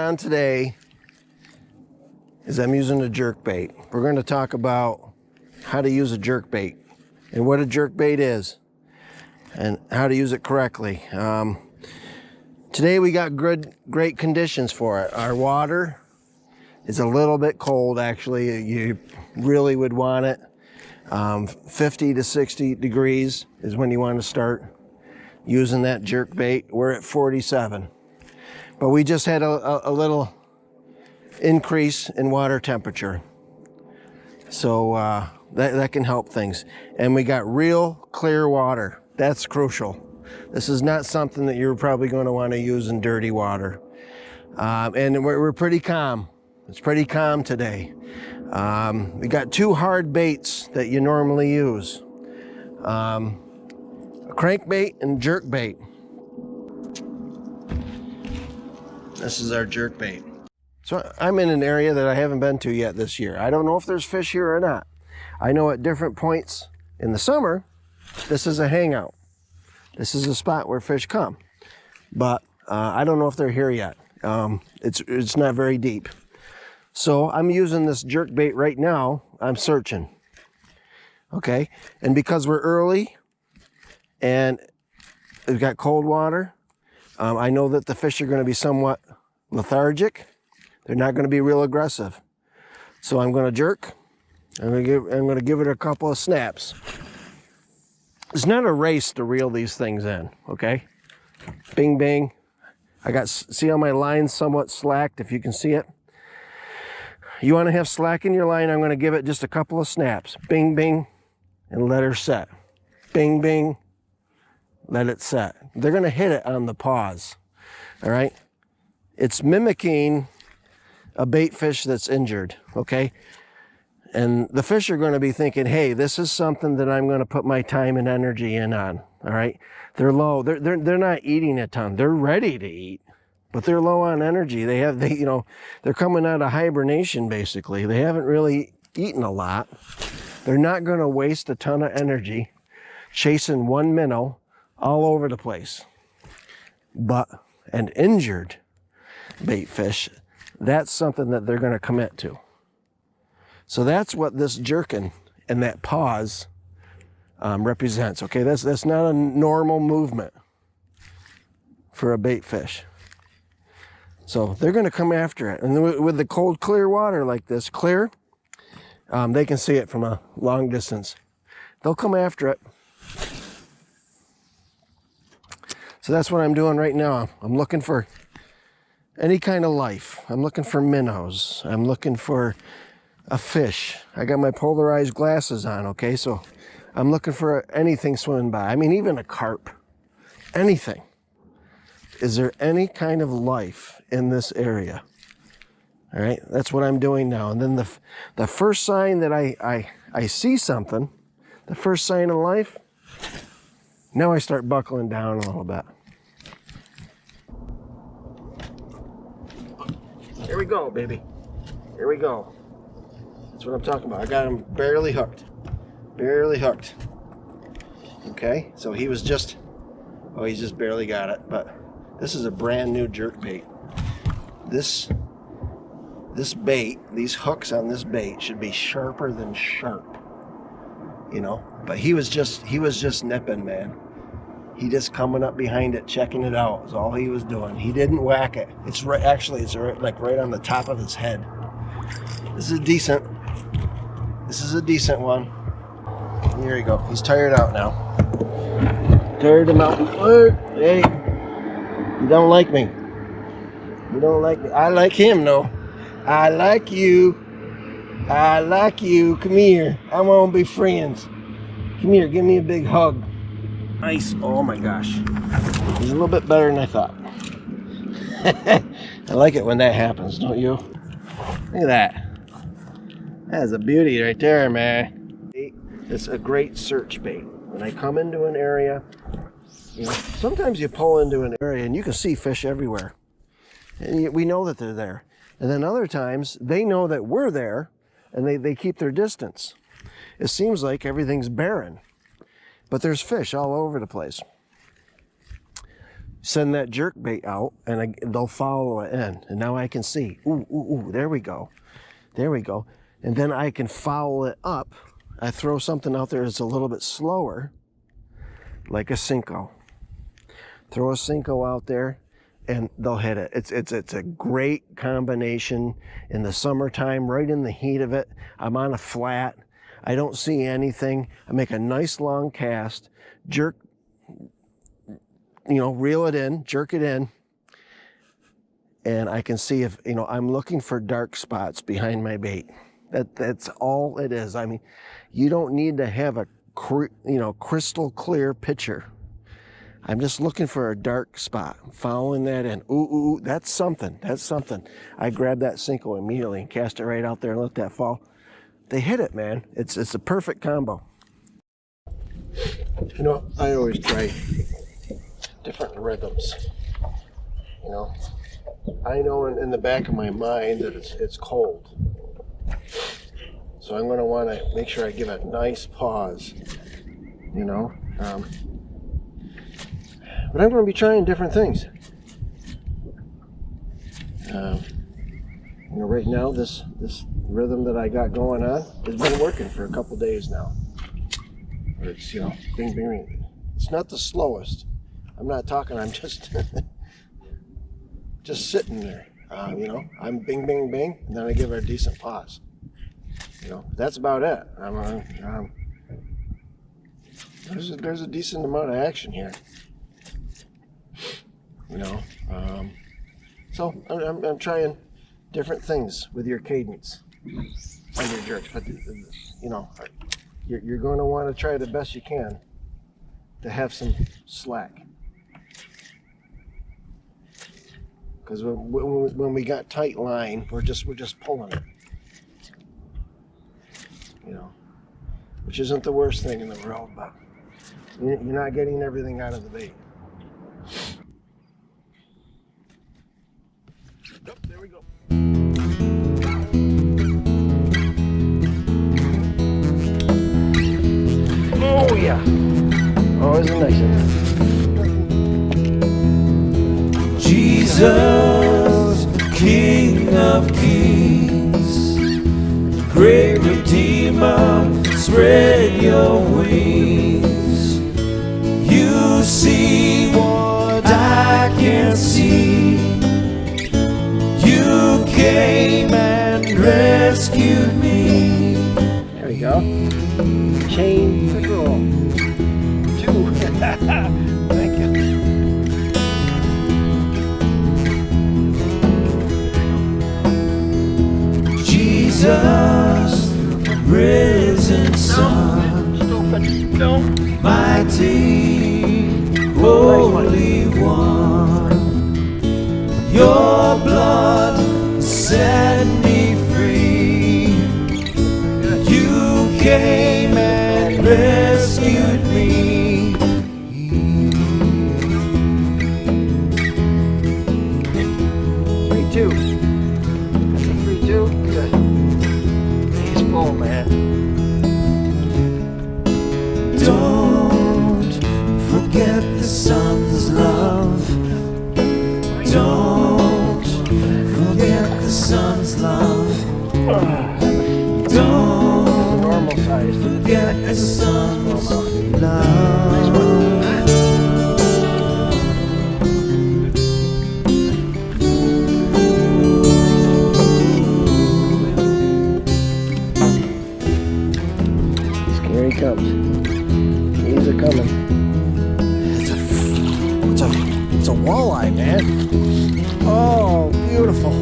on today is I'm using a jerkbait. We're going to talk about how to use a jerkbait and what a jerkbait is and how to use it correctly. Today we got great conditions for it. Our water is a little bit cold, actually. You really would want it. 50 to 60 degrees is when you want to start using that jerkbait. We're at 47. But we just had a little increase in water temperature. So that can help things. And we got real clear water. That's crucial. This is not something that you're probably going to want to use in dirty water. And we're pretty calm. It's pretty calm today. We got two hard baits that you normally use. A crankbait and jerkbait. This is our jerkbait. So I'm in an area that I haven't been to yet this year. I don't know if there's fish here or not. I know at different points in the summer, this is a hangout. This is a spot where fish come. But I don't know if they're here yet. It's not very deep. So I'm using this jerkbait right now. I'm searching. Okay, and because we're early and we've got cold water, I know that the fish are going to be somewhat lethargic. They're not going to be real aggressive. So I'm going to jerk. I'm going to give it a couple of snaps. It's not a race to reel these things in, okay? Bing, bing. See how my line's somewhat slacked, if you can see it? You want to have slack in your line, I'm going to give it just a couple of snaps. Bing, bing, and let her set. Bing, bing, let it set. They're going to hit it on the pause, all right? It's mimicking a bait fish that's injured, okay? And the fish are going to be thinking, hey, this is something that I'm going to put my time and energy in on, all right? They're low. They're not eating a ton. They're ready to eat, but they're low on energy. They're coming out of hibernation, basically. They haven't really eaten a lot. They're not going to waste a ton of energy chasing one minnow all over the place. But an injured bait fish, that's something that they're going to commit to. So that's what this jerking and that pause represents. Okay, that's not a normal movement for a bait fish. So they're going to come after it. And with the cold, clear water like this, clear, they can see it from a long distance. They'll come after it. So that's what I'm doing right now. I'm looking for any kind of life. I'm looking for minnows. I'm looking for a fish. I got my polarized glasses on, okay? So I'm looking for anything swimming by. I mean, even a carp, anything. Is there any kind of life in this area? All right, that's what I'm doing now. And then the first sign that I see something, the first sign of life, now I start buckling down a little bit. Here we go, baby. Here we go. That's what I'm talking about. I got him barely hooked. Barely hooked. Okay, so he's just barely got it, but this is a brand new jerkbait. This bait, these hooks on this bait should be sharper than sharp. You know, but he was just nipping, man. He just coming up behind it, checking it out is all he was doing. He didn't whack it. It's right on the top of his head. This is decent. This is a decent one. Here you go. He's tired out now. Tired him out. Hey, you don't like me. You don't like me. I like him, though. I like you. I like you. Come here. I want to be friends. Come here. Give me a big hug. Nice. Oh my gosh. He's a little bit better than I thought. I like it when that happens, don't you? Look at that. That's a beauty right there, man. It's a great search bait. When I come into an area, you know, sometimes you pull into an area and you can see fish everywhere. And we know that they're there. And then other times, they know that we're there and they keep their distance. It seems like everything's barren, but there's fish all over the place. send that jerk bait out, and they'll follow it in. And now I can see, ooh, ooh, ooh, there we go. There we go. And then I can foul it up. I throw something out there that's a little bit slower, like a Cinco. Throw a Cinco out there, and they'll hit it. It's a great combination in the summertime, right in the heat of it. I'm on a flat. I don't see anything. I make a nice long cast, jerk, reel it in, jerk it in, and I can see if, I'm looking for dark spots behind my bait. That's all it is. I mean, you don't need to have a, crystal clear picture. I'm just looking for a dark spot, following that in. Ooh, ooh, that's something. That's something. I grab that Cinco immediately and cast it right out there and let that fall. They hit it, man. It's a perfect combo. I always try different rhythms. I know in the back of my mind that it's cold. So I'm going to want to make sure I give a nice pause, but I'm going to be trying different things. Right now, this rhythm that I got going on has been working for a couple days now. It's, bing, bing, bing. It's not the slowest. I'm not talking, I'm just sitting there. I'm bing, bing, bing, and then I give it a decent pause. That's about it. There's a decent amount of action here. So I'm trying different things with your cadence on your jerks, but you're going to want to try the best you can to have some slack, because when we got tight line, we're just pulling it, which isn't the worst thing in the world, but you're not getting everything out of the bait. Nope, there we go. Oh yeah. Oh, isn't nice? Jesus, King of Kings, great Redeemer, spread your wings. You see what I can't see. You came and rescued me. There we go. Chain patrol. 2. Thank you. Jesus, risen Son, No. mighty, Holy One. Your blood set me free. You came and rescued me. 3-2. That's a 3-2. Good. He's full, man. Don't forget the sun's love. Don't forget the sun's love. Don't Normal size. forget the sun's love. Here he comes. He's a coming. It's a walleye, man. Oh, beautiful.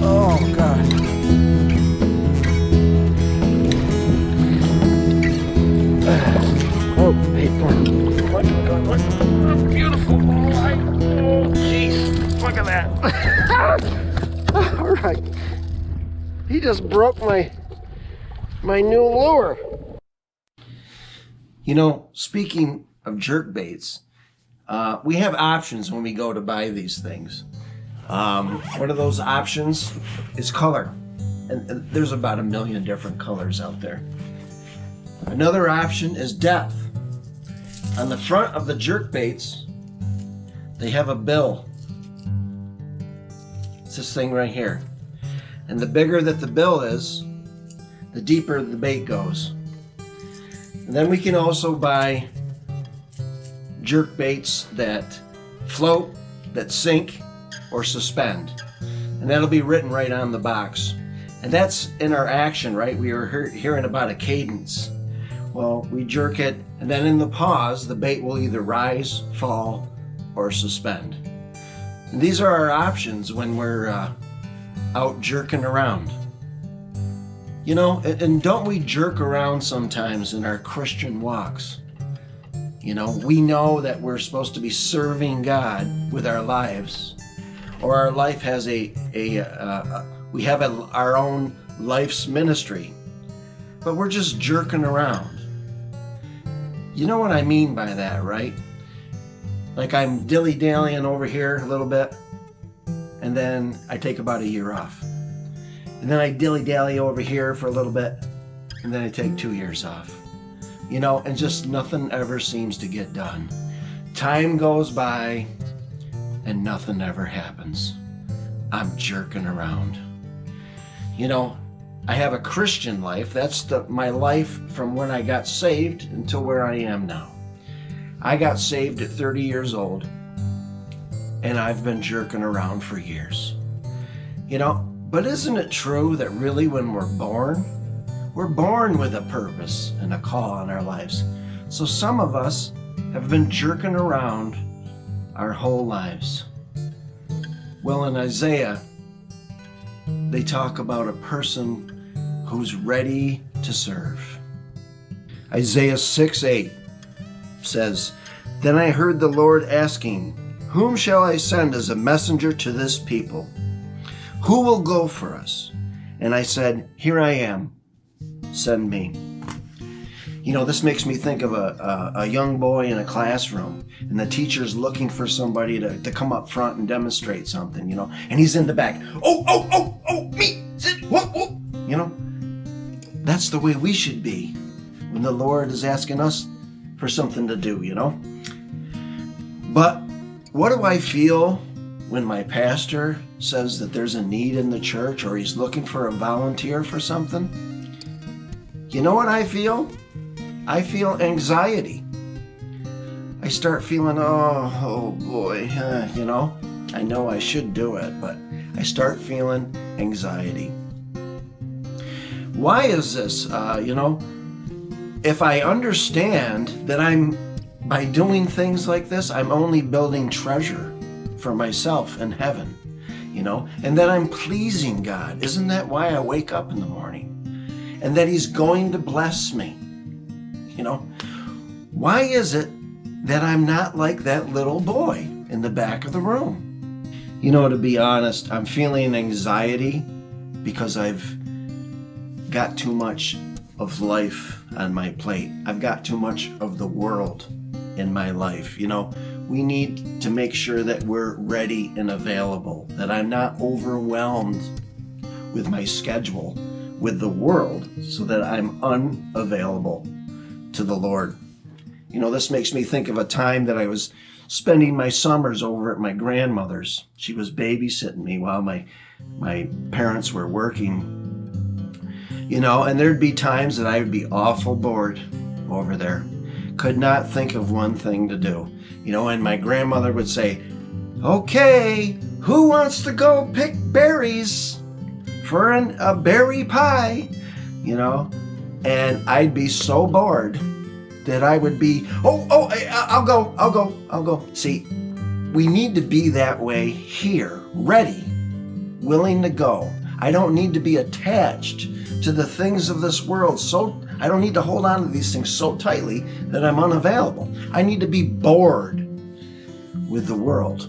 Oh God. Oh, hey, come on. Look. Oh, beautiful walleye. Oh, jeez. Look at that. All right. He just broke my new lure. Speaking of jerk baits, we have options when we go to buy these things. One of those options is color, and there's about 1 million different colors out there. Another option is depth. On the front of the jerk baits, they have a bill. It's this thing right here. And the bigger that the bill is, the deeper the bait goes. And then we can also buy jerk baits that float, that sink, or suspend. And that'll be written right on the box. And that's in our action, right? We were hearing about a cadence. Well, we jerk it, and then in the pause, the bait will either rise, fall, or suspend. And these are our options when we're out jerking around. You know, and don't we jerk around sometimes in our Christian walks? You know, we know that we're supposed to be serving God with our lives, or our life has we have our own life's ministry, but we're just jerking around. You know what I mean by that, right? Like I'm dilly-dallying over here a little bit, and then I take about a year off. And then I dilly-dally over here for a little bit, and then I take 2 years off. You know, and just nothing ever seems to get done. Time goes by, and nothing ever happens. I'm jerking around. You know, I have a Christian life. That's my life from when I got saved until where I am now. I got saved at 30 years old, and I've been jerking around for years. You know, but isn't it true that really when we're born with a purpose and a call on our lives? So some of us have been jerking around our whole lives. Well, in Isaiah, they talk about a person who's ready to serve. Isaiah 6:8 says, "Then I heard the Lord asking, whom shall I send as a messenger to this people? Who will go for us? And I said, here I am, send me." You know, this makes me think of a young boy in a classroom, and the teacher's looking for somebody to come up front and demonstrate something, you know, and he's in the back. Oh, me, whoa. You know, that's the way we should be when the Lord is asking us for something to do, you know. But what do I feel when my pastor says that there's a need in the church, or he's looking for a volunteer for something? You know what I feel? I feel anxiety. I start feeling, oh boy, you know I should do it, but I start feeling anxiety. Why is this? You know, if I understand that by doing things like this, I'm only building treasure for myself in heaven, you know, and that I'm pleasing God. Isn't that why I wake up in the morning? And that He's going to bless me. You know, why is it that I'm not like that little boy in the back of the room? You know, to be honest, I'm feeling anxiety because I've got too much of life on my plate. I've got too much of the world in my life. You know, we need to make sure that we're ready and available, that I'm not overwhelmed with my schedule, with the world, so that I'm unavailable to the Lord. You know, this makes me think of a time that I was spending my summers over at my grandmother's. She was babysitting me while my parents were working. You know, and there'd be times that I would be awful bored over there. Could not think of one thing to do. You know, and my grandmother would say, "Okay, who wants to go pick berries for a berry pie?" You know, and I'd be so bored that I would be, I'll go. See, we need to be that way here, ready, willing to go. I don't need to be attached to the things of this world. So I don't need to hold on to these things so tightly that I'm unavailable. I need to be bored with the world.